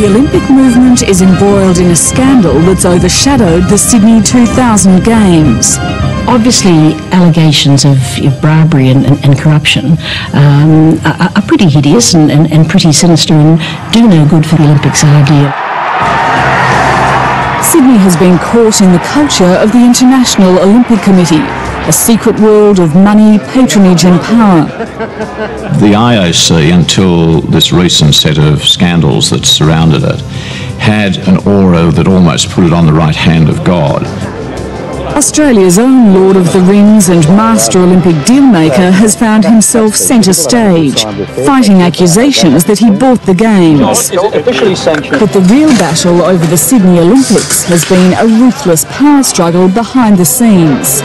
The Olympic movement is embroiled in a scandal that's overshadowed the Sydney 2000 Games. Obviously, allegations of bribery and corruption are pretty hideous and pretty sinister and do no good for the Olympics idea. Sydney has been caught in the culture of the International Olympic Committee, a secret world of money, patronage and power. The IOC, until this recent set of scandals that surrounded it, had an aura that almost put it on the right hand of God. Australia's own Lord of the Rings and Master Olympic dealmaker has found himself centre stage, fighting accusations that he bought the Games. But the real battle over the Sydney Olympics has been a ruthless power struggle behind the scenes.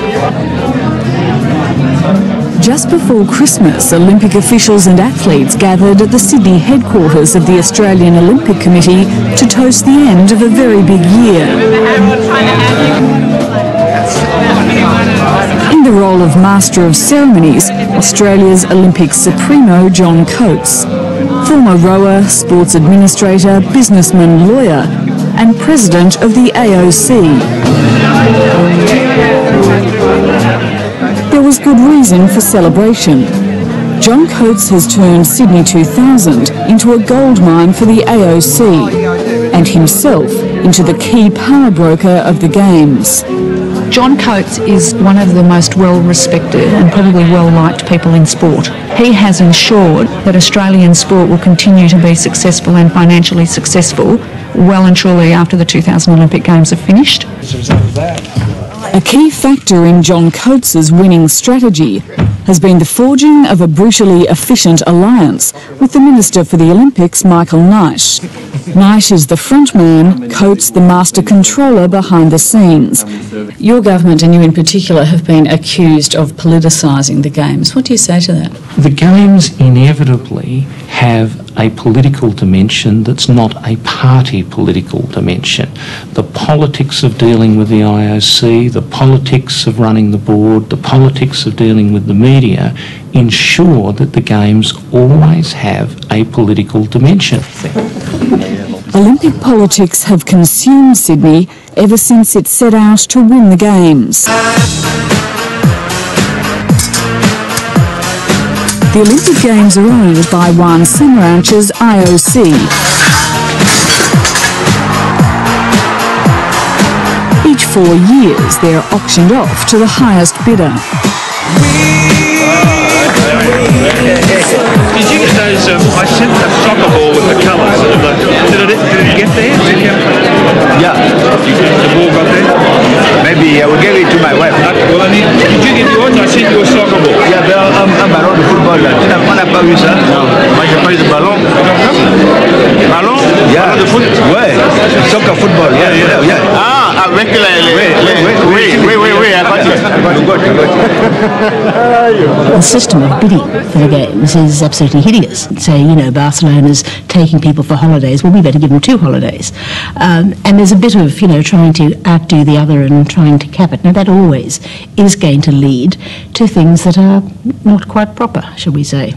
Just before Christmas, Olympic officials and athletes gathered at the Sydney headquarters of the Australian Olympic Committee to toast the end of a very big year. In the role of Master of Ceremonies, Australia's Olympic Supremo John Coates, former rower, sports administrator, businessman, lawyer, and president of the AOC. There was good reason for celebration. John Coates has turned Sydney 2000 into a gold mine for the AOC and himself into the key power broker of the Games. John Coates is one of the most well-respected and probably well-liked people in sport. He has ensured that Australian sport will continue to be successful and financially successful well and truly after the 2000 Olympic Games are finished. A key factor in John Coates's winning strategy has been the forging of a brutally efficient alliance with the Minister for the Olympics, Michael Knight. Knight is the front man, Coates the master controller behind the scenes. Your government, and you in particular, have been accused of politicising the Games. What do you say to that? The Games inevitably have a political dimension that's not a party political dimension. The politics of dealing with the IOC, the politics of running the board, the politics of dealing with the media ensure that the Games always have a political dimension. Olympic politics have consumed Sydney ever since it set out to win the Games. The Olympic Games are owned by Juan Samaranch's IOC. Each 4 years, they're auctioned off to the highest bidder. Did you get those? I sent the soccer ball with the colours. Did it get there? Yeah. The ball got there? Maybe I will give it to my wife. Well, did you get yours? I sent you a soccer ball. Yeah, un ballon de football. On n'a pas vu ça. Non. Moi, j'ai pas eu de ballon. Ballon? Yeah. Ballon de foot? Ouais. Soccer football. Yeah. Ah, avec Oui, I got it. The system of bidding for the Games is absolutely hideous. Say, you know, Barcelona's taking people for holidays, well, we better give them 2 holidays. And there's a bit of, you know, trying to outdo the other and trying to cap it. Now, that always is going to lead to things that are not quite proper, shall we say.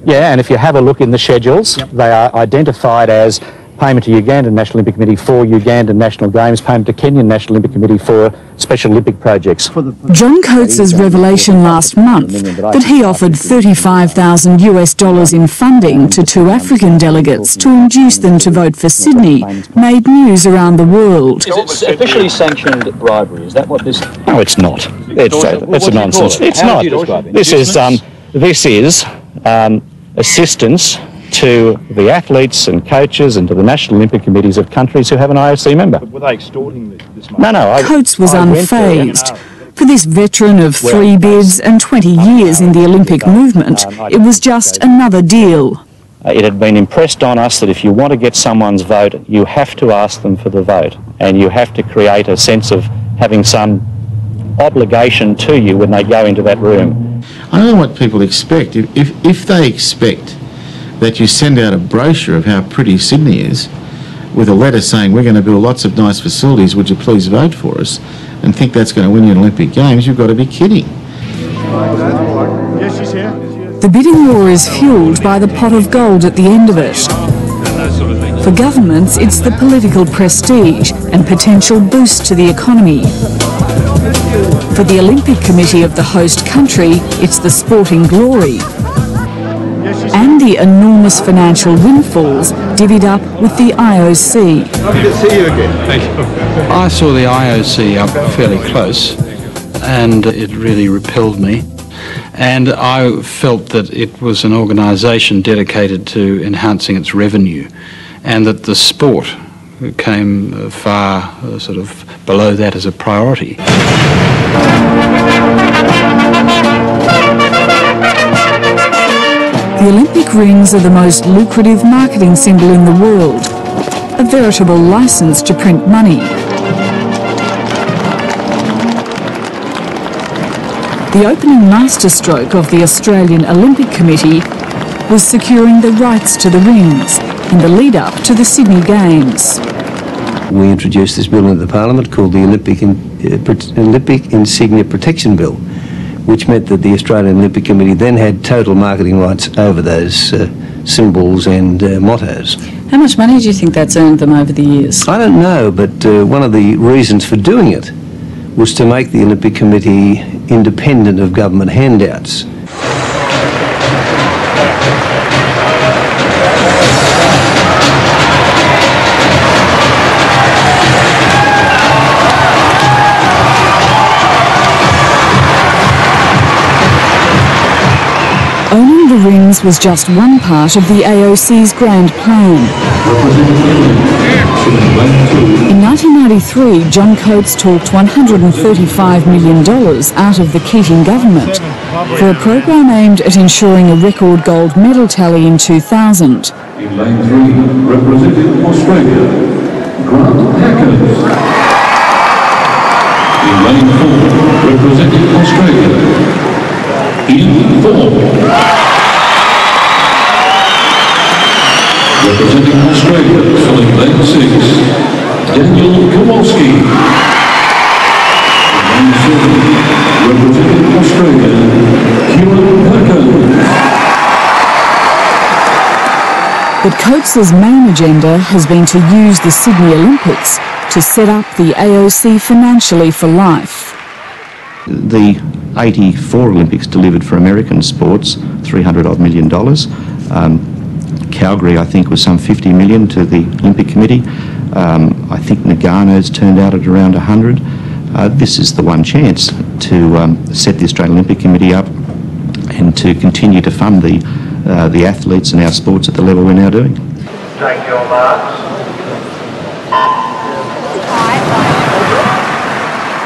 Yeah, and if you have a look in the schedules, they are identified as payment to Ugandan National Olympic Committee for Ugandan National Games, payment to Kenyan National Olympic Committee for Special Olympic projects. John Coates's revelation last month that he offered $35,000 US in funding to 2 African delegates to induce them to vote for Sydney made news around the world. Is it officially sanctioned bribery? Is that what this... No, it's not. It's a nonsense. It's not. This is assistance to the athletes and coaches and to the National Olympic Committees of countries who have an IOC member. Were they extorting this money? No. Coates was unfazed. For this veteran of 3 bids and 20 years in the Olympic movement, it was just another deal. It had been impressed on us that if you want to get someone's vote, you have to ask them for the vote, and you have to create a sense of having some obligation to you when they go into that room. I don't know what people expect. If they expect that you send out a brochure of how pretty Sydney is with a letter saying we're going to build lots of nice facilities, would you please vote for us, and think that's going to win you an Olympic Games, you've got to be kidding. Yes, she's here. The bidding war is fuelled by the pot of gold at the end of it. For governments, it's the political prestige and potential boost to the economy. For the Olympic Committee of the host country, it's the sporting glory and the enormous financial windfalls divvied up with the IOC. Lovely to see you again. Thank you. I saw the IOC up fairly close, and it really repelled me. And I felt that it was an organisation dedicated to enhancing its revenue, and that the sport came far sort of below that as a priority. The Olympic rings are the most lucrative marketing symbol in the world, a veritable licence to print money. The opening masterstroke of the Australian Olympic Committee was securing the rights to the rings in the lead-up to the Sydney Games. We introduced this bill into the Parliament called the Olympic Insignia Protection Bill, which meant that the Australian Olympic Committee then had total marketing rights over those symbols and mottos. How much money do you think that's earned them over the years? I don't know, but one of the reasons for doing it was to make the Olympic Committee independent of government handouts. Owning the rings was just one part of the AOC's grand plan. In 1993, John Coates talked $135 million out of the Keating government for a program aimed at ensuring a record gold medal tally in 2000. In lane 3, representing Australia, Grant Hackers. In lane 4, representing Australia, Ian Thorpe. Representing Australia, filling lane 6, Daniel Kowalski. In lane 7, representing Australia, Kieran Perkins. But Coates's main agenda has been to use the Sydney Olympics to set up the AOC financially for life. The 84 Olympics delivered for American sports $300 million. Calgary, I think, was some 50 million to the Olympic Committee. I think Nagano's turned out at around 100. This is the one chance to set the Australian Olympic Committee up and to continue to fund the athletes and our sports at the level we're now doing. Take your marks.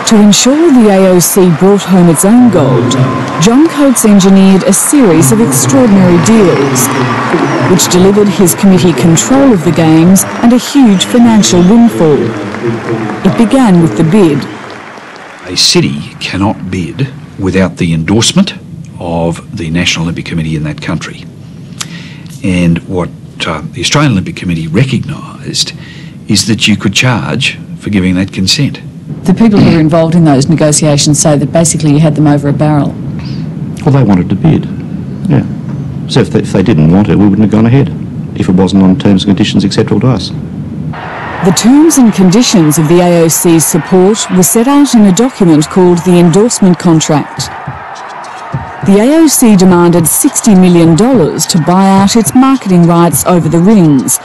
To ensure the AOC brought home its own gold, John Coates engineered a series of extraordinary deals, which delivered his committee control of the Games and a huge financial windfall. It began with the bid. A city cannot bid without the endorsement of the National Olympic Committee in that country. And what the Australian Olympic Committee recognised is that you could charge for giving that consent. The people who were involved in those negotiations say that basically you had them over a barrel. Well, they wanted to bid, yeah. So if they didn't want it, we wouldn't have gone ahead if it wasn't on terms and conditions acceptable to us. The terms and conditions of the AOC's support were set out in a document called the Endorsement Contract. The AOC demanded $60 million to buy out its marketing rights over the rings.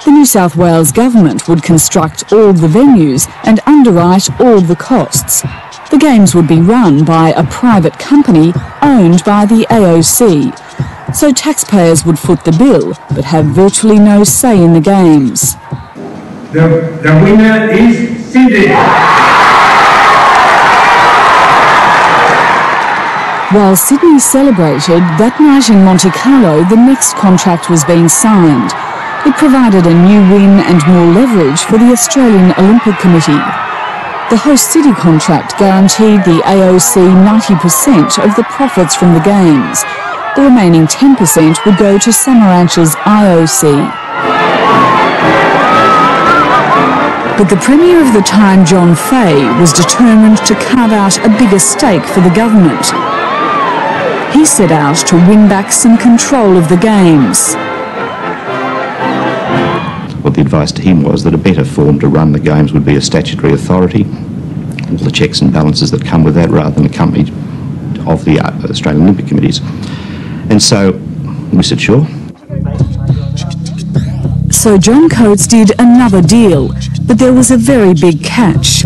The New South Wales government would construct all the venues and underwrite all the costs. The Games would be run by a private company owned by the AOC. So taxpayers would foot the bill, but have virtually no say in the Games. The winner is Sydney. While Sydney celebrated, that night in Monte Carlo, the next contract was being signed. It provided a new win and more leverage for the Australian Olympic Committee. The host city contract guaranteed the AOC 90% of the profits from the Games. The remaining 10% would go to Samaranch's IOC. But the Premier of the time, John Fay, was determined to carve out a bigger stake for the government. He set out to win back some control of the Games. Well, Well, the advice to him was that a better form to run the games would be a statutory authority, all the checks and balances that come with that, rather than a company of the Australian Olympic Committees. And so we said, sure. So John Coates did another deal, but there was a very big catch.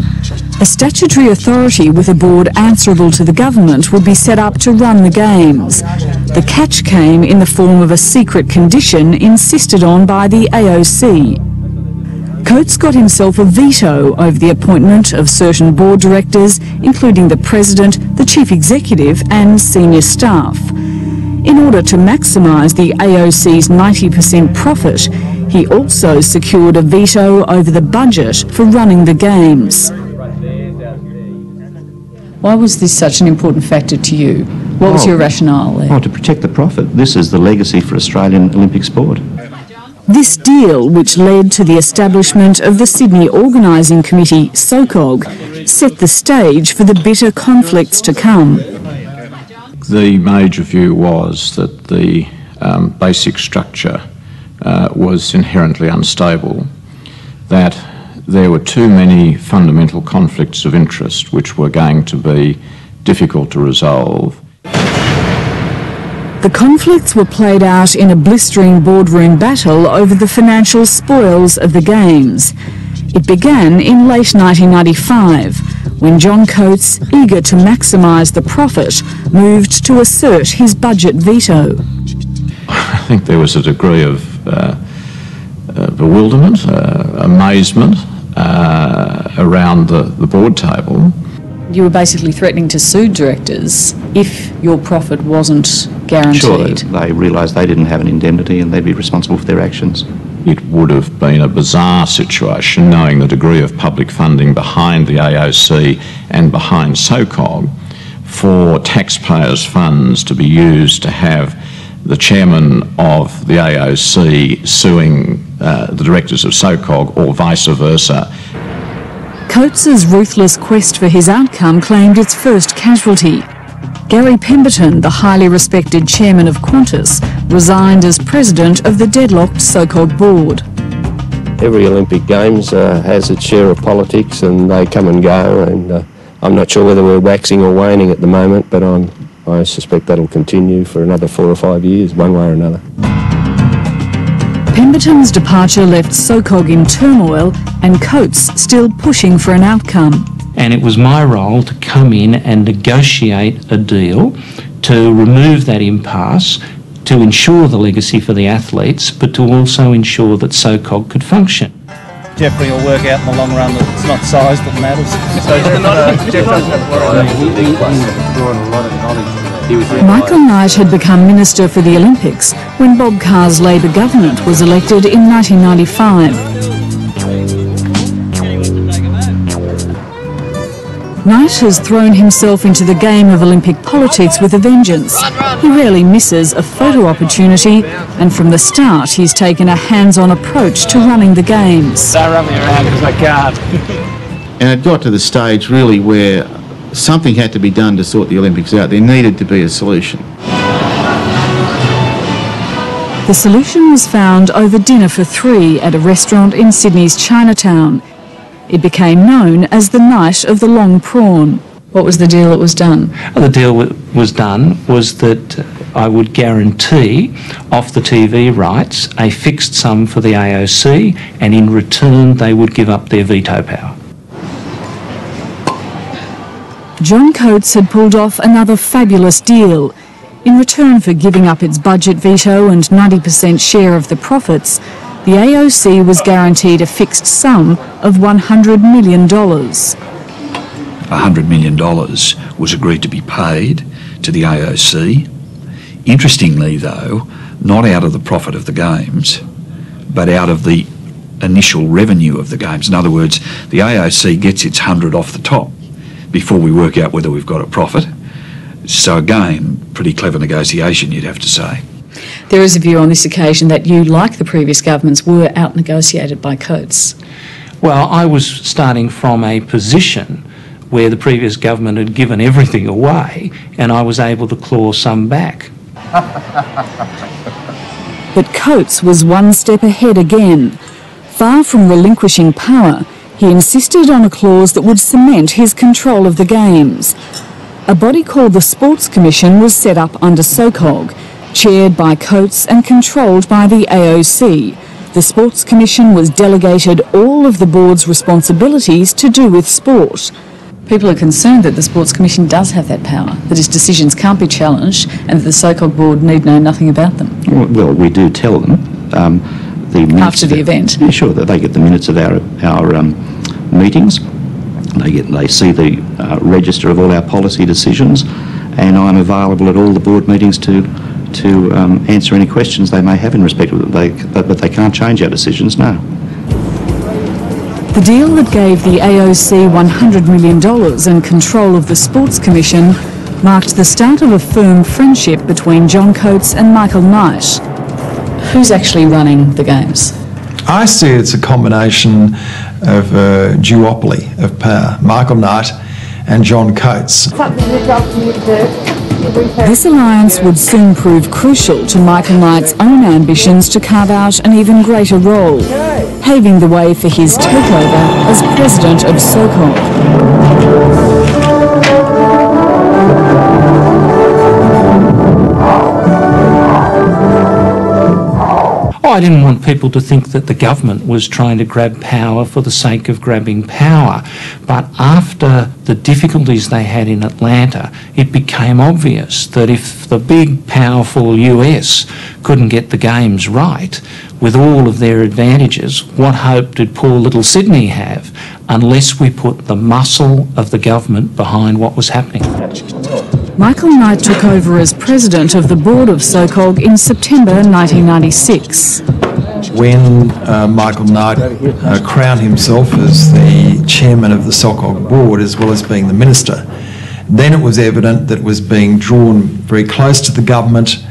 A statutory authority with a board answerable to the government would be set up to run the games. The catch came in the form of a secret condition insisted on by the AOC. Coates got himself a veto over the appointment of certain board directors, including the president, the chief executive and senior staff. In order to maximise the AOC's 90% profit, he also secured a veto over the budget for running the games. Why was this such an important factor to you? What was your rationale there? Oh, to protect the profit. This is the legacy for Australian Olympic sport. This deal, which led to the establishment of the Sydney Organising Committee, SOCOG, set the stage for the bitter conflicts to come. The major view was that the basic structure was inherently unstable, that there were too many fundamental conflicts of interest which were going to be difficult to resolve. The conflicts were played out in a blistering boardroom battle over the financial spoils of the Games. It began in late 1995, when John Coates, eager to maximise the profit, moved to assert his budget veto. I think there was a degree of bewilderment, amazement around the board table. You were basically threatening to sue directors if your profit wasn't guaranteed. Sure, they realised they didn't have an indemnity and they'd be responsible for their actions. It would have been a bizarre situation, knowing the degree of public funding behind the AOC and behind SOCOG, for taxpayers' funds to be used to have the chairman of the AOC suing the directors of SOCOG or vice versa. Coates's ruthless quest for his outcome claimed its first casualty. Gary Pemberton, the highly respected chairman of Qantas, resigned as president of the deadlocked SOCOG board. Every Olympic Games has its share of politics and they come and go, and I'm not sure whether we're waxing or waning at the moment, but I suspect that'll continue for another 4 or 5 years, one way or another. Pemberton's departure left SOCOG in turmoil and Coates still pushing for an outcome. And it was my role to come in and negotiate a deal to remove that impasse, to ensure the legacy for the athletes, but to also ensure that SOCOG could function. Jeffrey will work out in the long run that it's not size that matters. So Jeff doesn't have a lot of knowledge. Michael Knight had become Minister for the Olympics when Bob Carr's Labor government was elected in 1995. Knight has thrown himself into the game of Olympic politics with a vengeance. He rarely misses a photo opportunity, and from the start he's taken a hands-on approach to running the Games. Don't run me around because I can't. And it got to the stage really where something had to be done to sort the Olympics out. There needed to be a solution. The solution was found over dinner for 3 at a restaurant in Sydney's Chinatown. It became known as the Night of the Long Prawn. What was the deal that was done? The deal that was done was that I would guarantee off the TV rights a fixed sum for the AOC, and in return they would give up their veto power. John Coates had pulled off another fabulous deal. In return for giving up its budget veto and 90% share of the profits, the AOC was guaranteed a fixed sum of $100 million. $100 million was agreed to be paid to the AOC. Interestingly, though, not out of the profit of the Games, but out of the initial revenue of the Games. In other words, the AOC gets its 100 off the top before we work out whether we've got a profit. So again, pretty clever negotiation, you'd have to say. There is a view on this occasion that you, like the previous governments, were out-negotiated by Coates. Well, I was starting from a position where the previous government had given everything away, and I was able to claw some back. But Coates was one step ahead again. Far from relinquishing power, he insisted on a clause that would cement his control of the Games. A body called the Sports Commission was set up under SOCOG, chaired by Coates and controlled by the AOC. The Sports Commission was delegated all of the board's responsibilities to do with sport. People are concerned that the Sports Commission does have that power, that its decisions can't be challenged and that the SOCOG board need know nothing about them. Well, we do tell them. After the event? Yeah, sure, that they get the minutes of our meetings. They see the register of all our policy decisions, and I'm available at all the board meetings to answer any questions they may have in respect of them. But they can't change our decisions, no. The deal that gave the AOC $100 million and control of the Sports Commission marked the start of a firm friendship between John Coates and Michael Knight. Who's actually running the Games? I see it's a combination of a duopoly of power, Michael Knight and John Coates. This alliance would soon prove crucial to Michael Knight's own ambitions to carve out an even greater role, paving the way for his takeover as president of SOCOG. I didn't want people to think that the government was trying to grab power for the sake of grabbing power. But after the difficulties they had in Atlanta, it became obvious that if the big, powerful US couldn't get the Games right, with all of their advantages, what hope did poor little Sydney have unless we put the muscle of the government behind what was happening? Michael Knight took over as president of the board of SOCOG in September 1996. When Michael Knight crowned himself as the chairman of the SOCOG board, as well as being the minister, then it was evident that it was being drawn very close to the government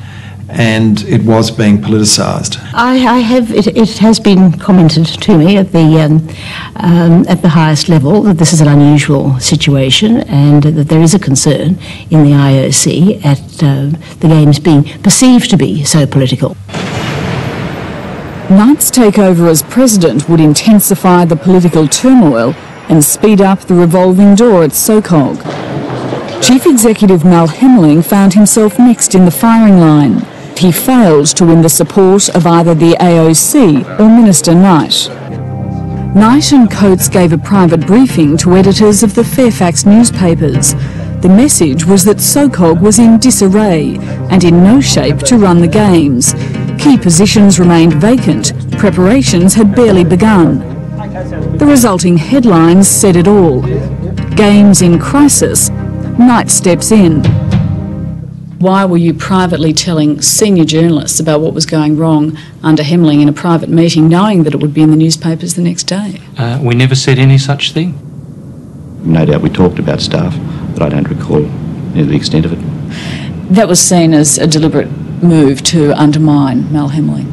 and it was being politicised. It has been commented to me at the highest level that this is an unusual situation and that there is a concern in the IOC at the Games being perceived to be so political. Knight's takeover as president would intensify the political turmoil and speed up the revolving door at SOCOG. Chief Executive Mal Hemmeling found himself next in the firing line. He failed to win the support of either the AOC or Minister Knight. Knight and Coates gave a private briefing to editors of the Fairfax newspapers. The message was that SOCOG was in disarray and in no shape to run the Games. Key positions remained vacant, preparations had barely begun. The resulting headlines said it all. Games in crisis, Knight steps in. Why were you privately telling senior journalists about what was going wrong under Hemmeling in a private meeting, knowing that it would be in the newspapers the next day? We never said any such thing. No doubt we talked about staff, but I don't recall the extent of it. That was seen as a deliberate move to undermine Mal Hemmeling.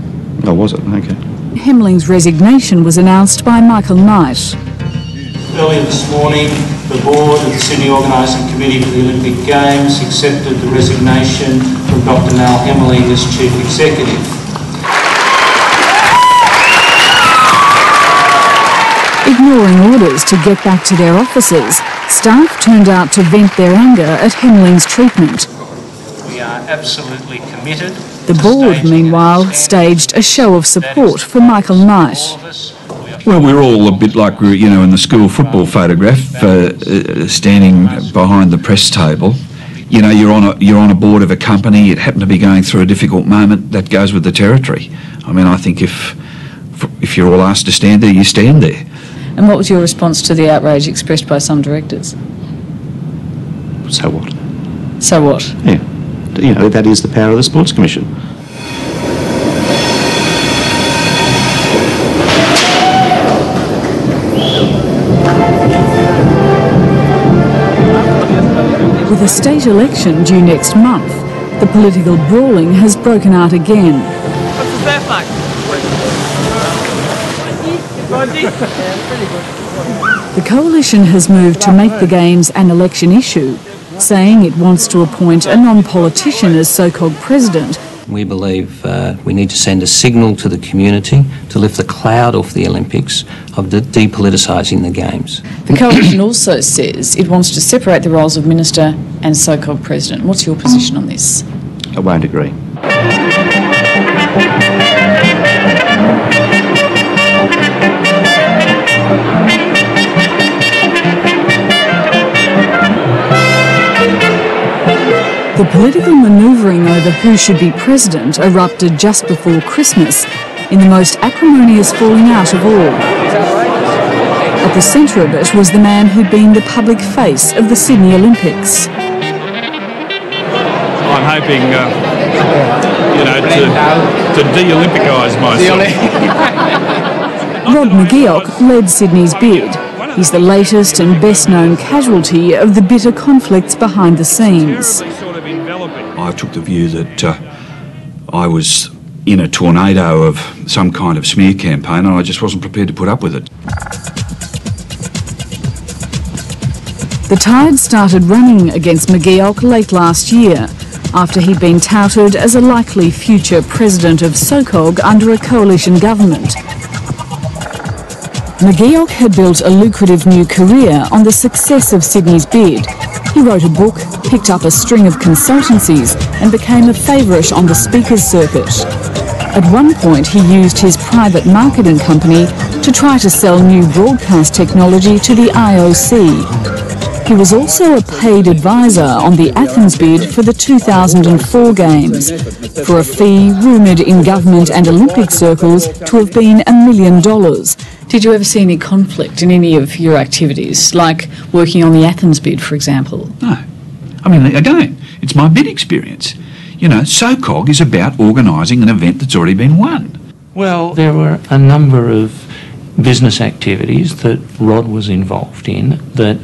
Oh, was it? Okay. Hemmeling's resignation was announced by Michael Knight. Earlier this morning, the board of the Sydney Organising Committee for the Olympic Games accepted the resignation from Dr. Mal Hemmeling as Chief Executive. Ignoring orders to get back to their offices, staff turned out to vent their anger at Hemmeling's treatment. We are absolutely committed. The board, meanwhile, staged a show of support for Michael Knight. Well, we're all a bit like we're, in the school football photograph, standing behind the press table. You're on a board of a company. It happened to be going through a difficult moment. That goes with the territory. I mean, I think if you're all asked to stand there, you stand there. And what was your response to the outrage expressed by some directors? So what? So what? Yeah, that is the power of the Sports Commission. With a state election due next month, the political brawling has broken out again. What's that like? The coalition has moved to make the Games an election issue, saying it wants to appoint a non-politician as SOCOG president We believe we need to send a signal to the community to lift the cloud off the Olympics of depoliticising the Games. The coalition also says it wants to separate the roles of minister and so-called president. What's your position on this? I won't agree. The political manoeuvring over who should be president erupted just before Christmas in the most acrimonious falling out of all. At the centre of it was the man who'd been the public face of the Sydney Olympics. I'm hoping, to de-Olympicise myself. Rod McGeoch led Sydney's bid. He's the latest and best-known casualty of the bitter conflicts behind the scenes. I took the view that I was in a tornado of some kind of smear campaign, and I just wasn't prepared to put up with it. The tide started running against McGeoch late last year, after he'd been touted as a likely future president of SOCOG under a coalition government. McGeoch had built a lucrative new career on the success of Sydney's bid. He wrote a book, picked up a string of consultancies and became a favourite on the speakers circuit. At one point he used his private marketing company to try to sell new broadcast technology to the IOC. He was also a paid advisor on the Athens bid for the 2004 Games, for a fee rumoured in government and Olympic circles to have been $1 million. Did you ever see any conflict in any of your activities, like working on the Athens bid, for example? No. I mean, again, it's my bid experience. SOCOG is about organising an event that's already been won. Well, there were a number of business activities that Rod was involved in that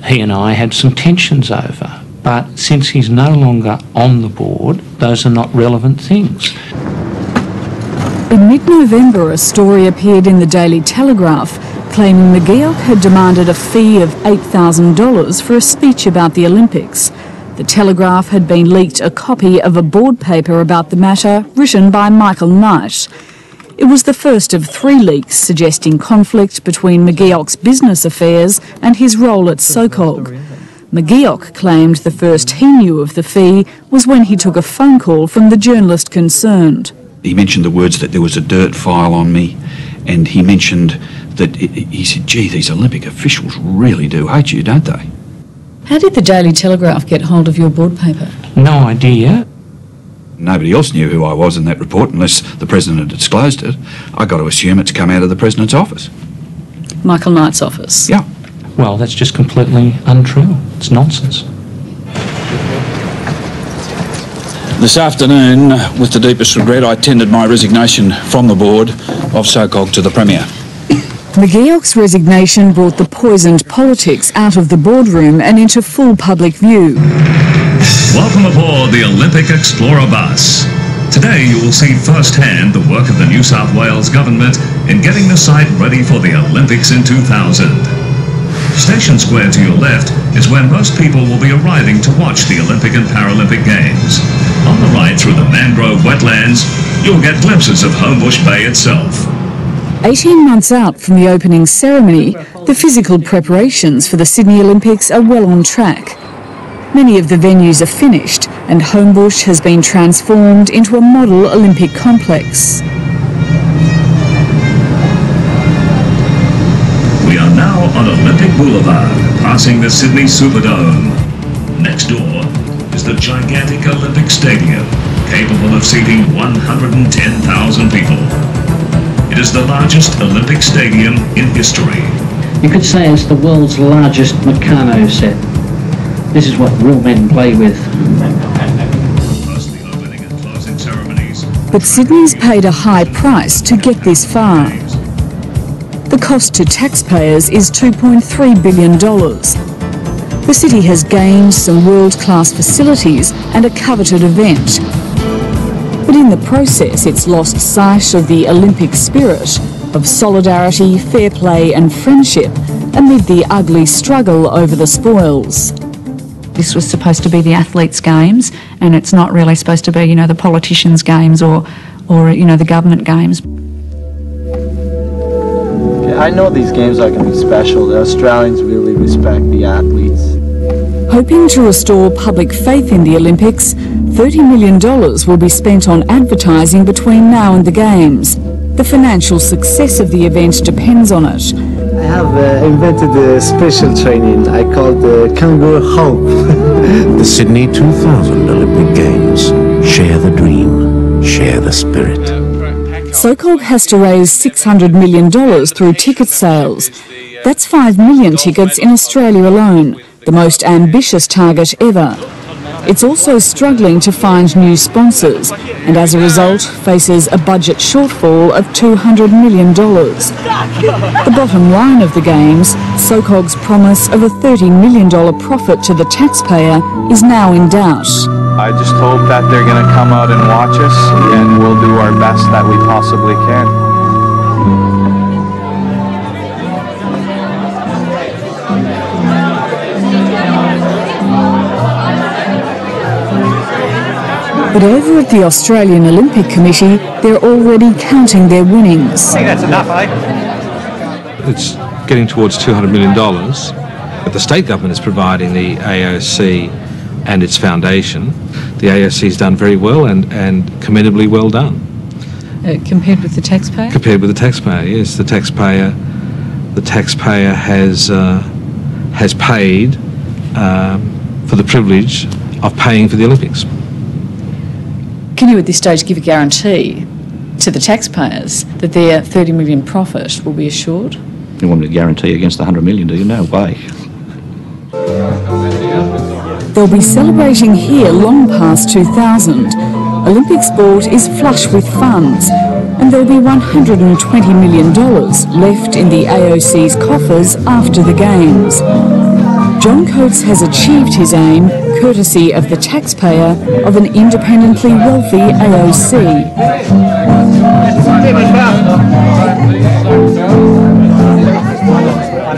he and I had some tensions over. But since he's no longer on the board, those are not relevant things. In mid-November, a story appeared in the Daily Telegraph claiming McGeoch had demanded a fee of $8,000 for a speech about the Olympics. The Telegraph had been leaked a copy of a board paper about the matter written by Michael Knight. It was the first of 3 leaks suggesting conflict between McGeoch's business affairs and his role at SOCOG. McGeoch claimed the first he knew of the fee was when he took a phone call from the journalist concerned. He mentioned the words that there was a dirt file on me, and he mentioned that he said, gee, these Olympic officials really do hate you, don't they? How did the Daily Telegraph get hold of your board paper? No idea. Nobody else knew who I was in that report unless the President had disclosed it. I got to assume it's come out of the President's office. Michael Knight's office? Yeah. Well, that's just completely untrue. It's nonsense. This afternoon, with the deepest regret, I tendered my resignation from the board of SOCOG to the Premier. McGeoch's resignation brought the poisoned politics out of the boardroom and into full public view. Welcome aboard the Olympic Explorer bus. Today you will see firsthand the work of the New South Wales Government in getting the site ready for the Olympics in 2000. Station Square to your left is where most people will be arriving to watch the Olympic and Paralympic Games. On the right through the mangrove wetlands, you'll get glimpses of Homebush Bay itself. 18 months out from the opening ceremony, the physical preparations for the Sydney Olympics are well on track. Many of the venues are finished and Homebush has been transformed into a model Olympic complex. We are now on Olympic Boulevard, passing the Sydney Superdome. Next door is the gigantic Olympic Stadium, capable of seating 110,000 people. It is the largest Olympic stadium in history. You could say it's the world's largest Meccano set. This is what real men play with. But Sydney's paid a high price to get this far. The cost to taxpayers is $2.3 billion. The city has gained some world-class facilities and a coveted event. But in the process, it's lost sight of the Olympic spirit, of solidarity, fair play and friendship amid the ugly struggle over the spoils. this was supposed to be the athletes' games, and it's not really supposed to be, you know, the politicians' games or you know, the government games. I know these games are going to be special. The Australians really respect the athletes. Hoping to restore public faith in the Olympics, $30 million will be spent on advertising between now and the Games. The financial success of the event depends on it. I have invented a special training I call the kangaroo hump. The Sydney 2000 Olympic Games. Share the dream, share the spirit. SOCOG has to raise $600 million through ticket sales. That's 5 million tickets in Australia alone, the most ambitious target ever. It's also struggling to find new sponsors, and as a result faces a budget shortfall of $200 million. The bottom line of the Games, SOCOG's promise of a $30 million profit to the taxpayer, is now in doubt. I just hope that they're going to come out and watch us, and we'll do our best that we possibly can. But over at the Australian Olympic Committee, they're already counting their winnings. I think that's enough, eh? It's getting towards $200 million, but the state government is providing the AOC and its foundation. The AOC's done very well and commendably well done. Compared with the taxpayer? Compared with the taxpayer, yes. The taxpayer has paid for the privilege of paying for the Olympics. Can you at this stage give a guarantee to the taxpayers that their $30 million profit will be assured? You want me to guarantee against the $100 million, do you? No way. They'll be celebrating here long past 2000. Olympic sport is flush with funds, and there'll be $120 million left in the AOC's coffers after the Games. John Coates has achieved his aim, courtesy of the taxpayer of an independently wealthy AOC.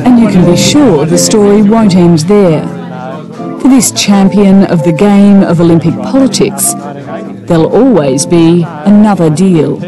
And you can be sure the story won't end there. For this champion of the game of Olympic politics, there'll always be another deal.